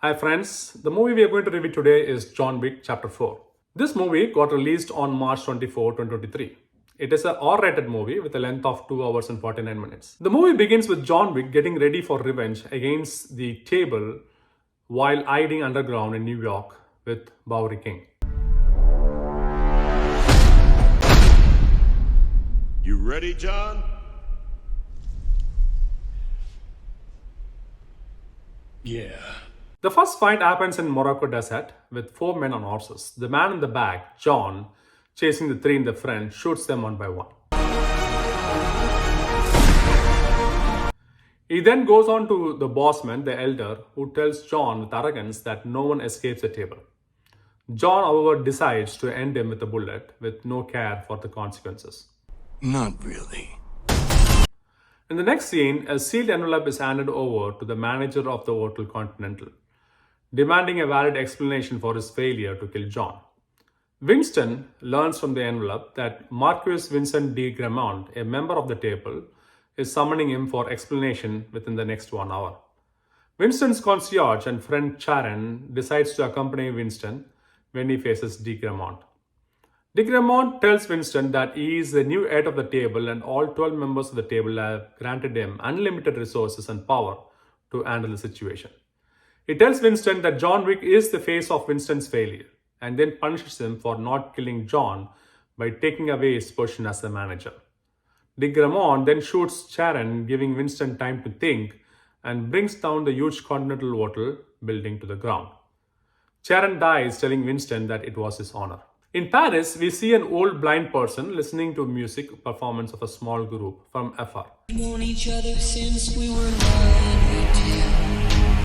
Hi friends, the movie we are going to review today is John Wick Chapter 4. This movie got released on March 24, 2023. It is a R-rated movie with a length of 2 hours and 49 minutes. The movie begins with John Wick getting ready for revenge against the table while hiding underground in New York with Bowery King. You ready, John? Yeah. The first fight happens in Morocco desert with 4 men on horses. The man in the back, John, chasing the 3 in the front, shoots them one by one. He then goes on to the bossman, the elder, who tells John with arrogance that no one escapes the table. John, however, decides to end him with a bullet with no care for the consequences. Not really. In the next scene, a sealed envelope is handed over to the manager of the Hotel Continental, demanding a valid explanation for his failure to kill John. Winston learns from the envelope that Marquis Vincent de Gramont, a member of the table, is summoning him for explanation within the next 1 hour. Winston's concierge and friend Charon decides to accompany Winston when he faces de Gramont. De Gramont tells Winston that he is the new head of the table and all 12 members of the table have granted him unlimited resources and power to handle the situation. He tells Winston that John Wick is the face of Winston's failure and then punishes him for not killing John by taking away his position as the manager. De Gramont then shoots Charon, giving Winston time to think, and brings down the huge Continental Hotel building to the ground. Charon dies, telling Winston that it was his honor. In Paris, we see an old blind person listening to music performance of a small group from afar. Known each other since we were 9 or 10.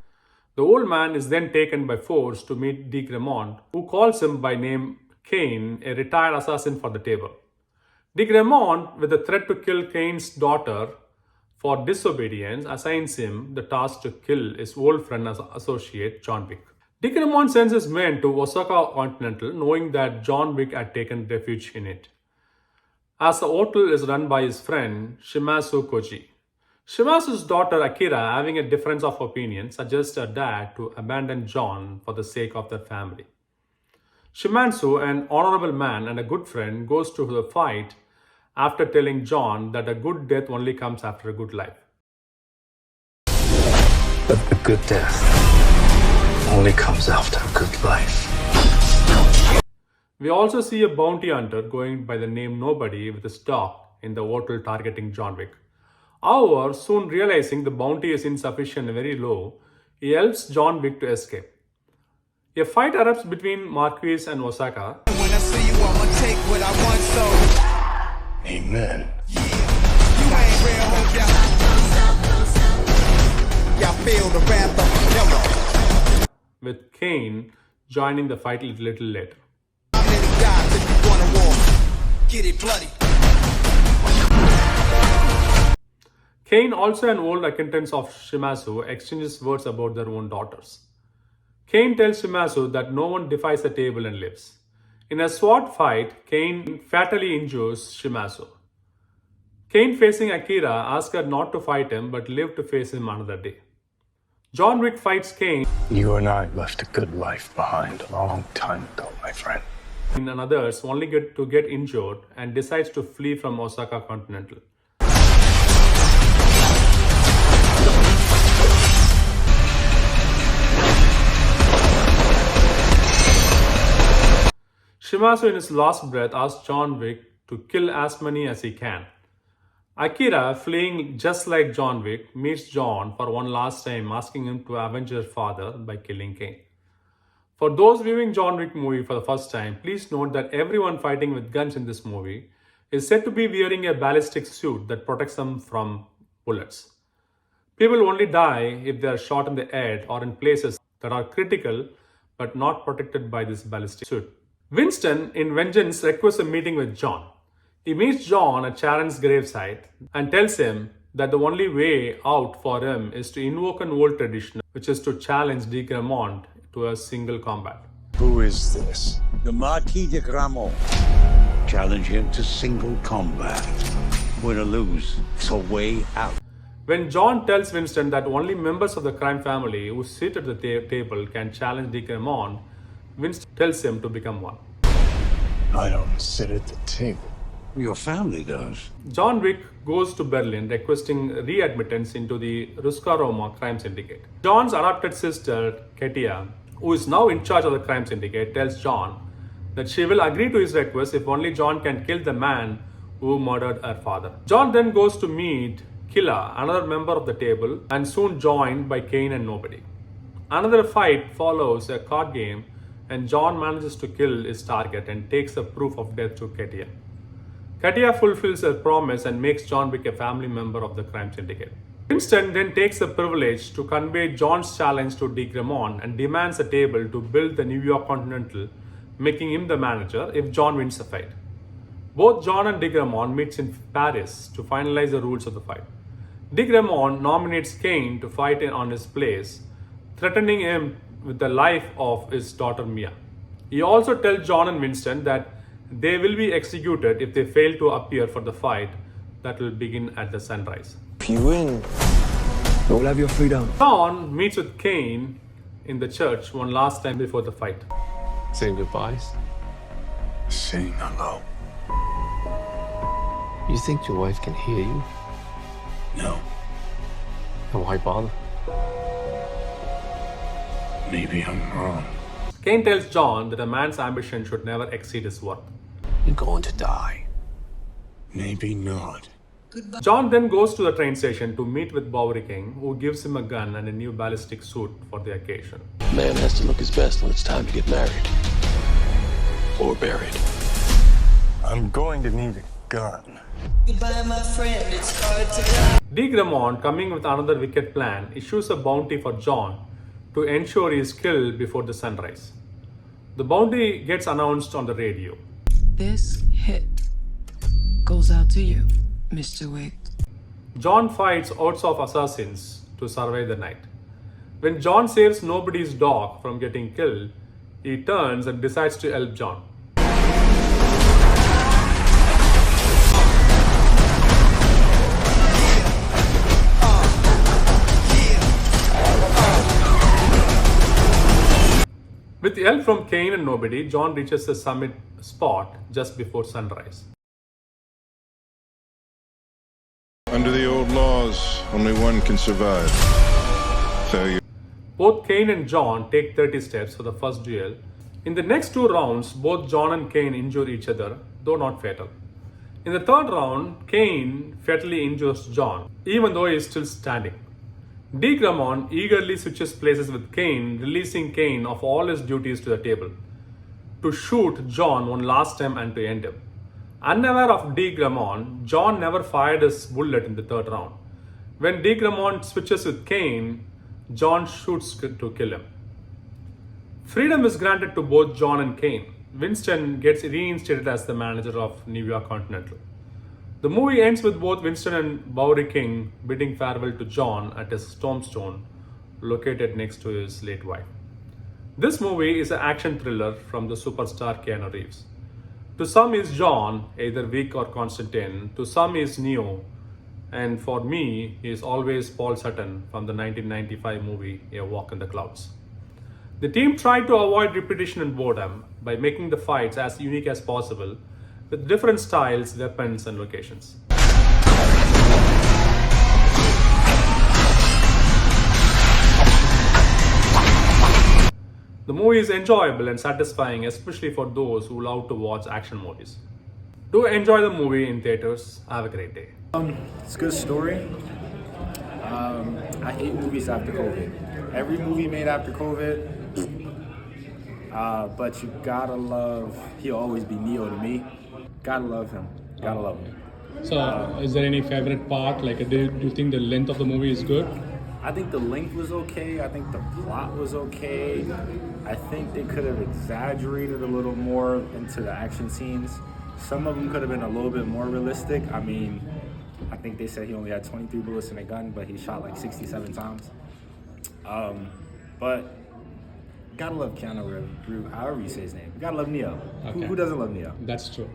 The old man is then taken by force to meet de Gramont, who calls him by name Cain, a retired assassin for the table. De Gramont, with the threat to kill Cain's daughter for disobedience, assigns him the task to kill his old friend and associate John Wick. De Gramont sends his men to Osaka Continental, knowing that John Wick had taken refuge in it, as the hotel is run by his friend Shimazu Koji. Shimasu's daughter Akira, having a difference of opinion, suggests her dad to abandon John for the sake of their family. Shimazu, an honorable man and a good friend, goes to the fight after telling John that a good death only comes after a good life. But a good death only comes after a good life. We also see a bounty hunter going by the name Nobody with his dog in the hotel targeting John Wick. However, soon realizing the bounty is insufficient and very low, he helps John Wick to escape. A fight erupts between Marquis and Osaka. When I see you, I'ma take what I want, so Amen. you ain't real, hope y'all feel the wrath of Yellow. With Cain joining the fight a little later. How many guys if you wanna war? Get it bloody. Cain, also an old acquaintance of Shimazu, exchanges words about their own daughters. Cain tells Shimazu that no one defies the table and lives. In a sword fight, Cain fatally injures Shimazu. Cain, facing Akira, asks her not to fight him but live to face him another day. John Wick fights Cain You and I left a good life behind a long time ago, my friend. and others only get injured and decides to flee from Osaka Continental. Shimazu, in his last breath, asks John Wick to kill as many as he can. Akira, fleeing just like John Wick, meets John for one last time, asking him to avenge her father by killing Cain. For those viewing John Wick movie for the first time, please note that everyone fighting with guns in this movie is said to be wearing a ballistic suit that protects them from bullets. People only die if they are shot in the head or in places that are critical but not protected by this ballistic suit. Winston, in vengeance, requests a meeting with John. He meets John at Charon's gravesite and tells him that the only way out for him is to invoke an old tradition, which is to challenge de Gramont to a single combat. Who is this? The Marquis de Gramont. Challenge him to single combat. Win or lose, it's a way out. When John tells Winston that only members of the crime family who sit at the table can challenge DeGramont, Winston tells him to become one. I don't sit at the table. Your family does. John Wick goes to Berlin requesting readmittance into the Ruska-Roma crime syndicate. John's adopted sister, Katia, who is now in charge of the crime syndicate, tells John that she will agree to his request if only John can kill the man who murdered her father. John then goes to meet Killa, another member of the table, and soon joined by Kane and Nobody. Another fight follows a card game, and John manages to kill his target and takes the proof of death to Katia. Katia fulfills her promise and makes John Wick a family member of the crime syndicate. Winston then takes the privilege to convey John's challenge to DeGramont and demands a table to build the New York Continental, making him the manager if John wins the fight. Both John and DeGramont meet in Paris to finalize the rules of the fight. DeGramont nominates Kane to fight on his place, threatening him with the life of his daughter Mia. He also tells John and Winston that they will be executed if they fail to appear for the fight that will begin at the sunrise. If you win, you'll have your freedom. John meets with Kane in the church one last time before the fight. Saying goodbyes? Saying hello. You think your wife can hear you? No. Then why bother? Maybe I'm wrong. Kane tells John that a man's ambition should never exceed his worth. You're going to die. Maybe not. John then goes to the train station to meet with Bowery King, who gives him a gun and a new ballistic suit for the occasion. Man has to look his best when it's time to get married. Or buried. I'm going to need a gun. Goodbye, my friend. It's hard to die. DeGramont, coming with another wicked plan, issues a bounty for John to ensure he is killed before the sunrise. The bounty gets announced on the radio. This hit goes out to you, Mr. Wick. John fights hordes of assassins to survive the night. When John saves Nobody's dog from getting killed, he turns and decides to help John. With the help from Kane and Nobody, John reaches the summit spot just before sunrise. Under the old laws, only one can survive. Failure. Both Kane and John take 30 steps for the first duel. In the next two rounds, both John and Kane injure each other, though not fatal. In the third round, Kane fatally injures John, even though he is still standing. DeGramont eagerly switches places with Kane, releasing Kane of all his duties to the table, to shoot John one last time and to end him. Unaware of DeGramont, John never fired his bullet in the third round. When DeGramont switches with Kane, John shoots to kill him. Freedom is granted to both John and Kane. Winston gets reinstated as the manager of New York Continental. The movie ends with both Winston and Bowery King bidding farewell to John at his tombstone located next to his late wife. This movie is an action thriller from the superstar Keanu Reeves. To some is John, either Wick or Constantine. To some is Neo. And for me, he is always Paul Sutton from the 1995 movie A Walk in the Clouds. The team tried to avoid repetition and boredom by making the fights as unique as possible with different styles, weapons, and locations. The movie is enjoyable and satisfying, especially for those who love to watch action movies. Do enjoy the movie in theaters. Have a great day. It's a good story. I hate movies after COVID. Every movie made after COVID, but you gotta love, he'll always be Neo to me. Gotta love him. Gotta love him. So, is there any favorite part? Like, do you think the length of the movie is good? I think the length was okay. I think the plot was okay. I think they could have exaggerated a little more into the action scenes. Some of them could have been a little bit more realistic. I mean, I think they said he only had 23 bullets in a gun, but he shot like 67 times. But gotta love Keanu Reeves, however you say his name. Gotta love Neo. Okay. Who doesn't love Neo? That's true.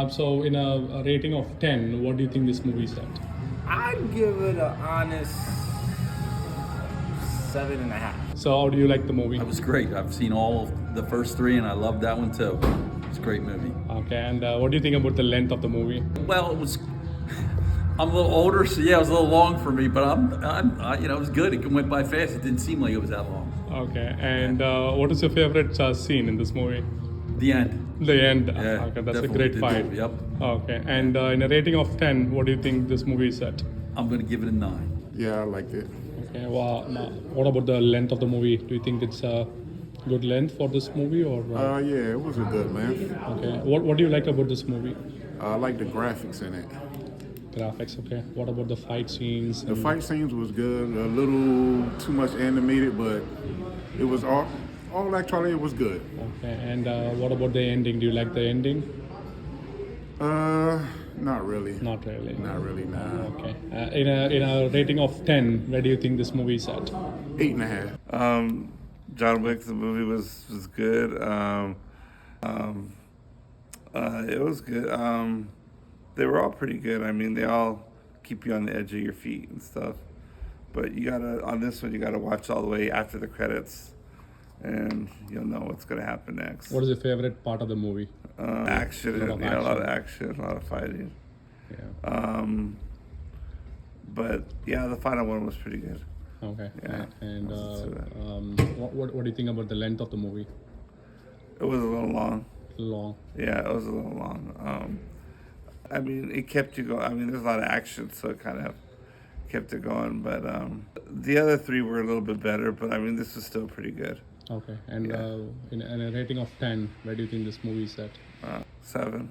So, in a rating of 10, what do you think this movie is at? I'd give it an honest 7.5. So how do you like the movie? It was great. I've seen all of the first three, and I loved that one too. It's a great movie. Okay, and what do you think about the length of the movie? Well, it was. I'm a little older, so yeah, it was a little long for me. But it was good. It went by fast. It didn't seem like it was that long. Okay, and what is your favorite scene in this movie? The end. The end. Yeah, Okay, that's a definitely great did. fight. Yep. Okay, and in a rating of 10, what do you think this movie is at? I'm gonna give it a 9. Yeah, I liked it. Okay, well, now, what about the length of the movie? Do you think it's a good length for this movie, or? Yeah, it was a good, man. Okay, what do you like about this movie? I like the graphics in it. Graphics, okay. What about the fight scenes? The fight scenes was good. A little too much animated, but it was all actually it was good. Okay, and what about the ending? Do you like the ending? Not really. Not really. Not really, nah. Okay. In a rating of 10, where do you think this movie is at? 8.5. John Wick, the movie was good. It was good. They were all pretty good. I mean, they all keep you on the edge of your feet and stuff. But on this one, you gotta watch all the way after the credits, and you'll know what's gonna happen next. What is your favorite part of the movie? Action, A lot of a lot of action. action, a lot of fighting. Yeah. But yeah, the final one was pretty good. Okay. Yeah. And Let's do that. what do you think about the length of the movie? It was a little long. Long. Yeah, it was a little long. I mean, it kept you going. I mean, there's a lot of action, so it kind of kept it going. But the other three were a little bit better. But I mean, this was still pretty good. Okay. And Yeah. in a rating of 10, where do you think this movie is at? 7.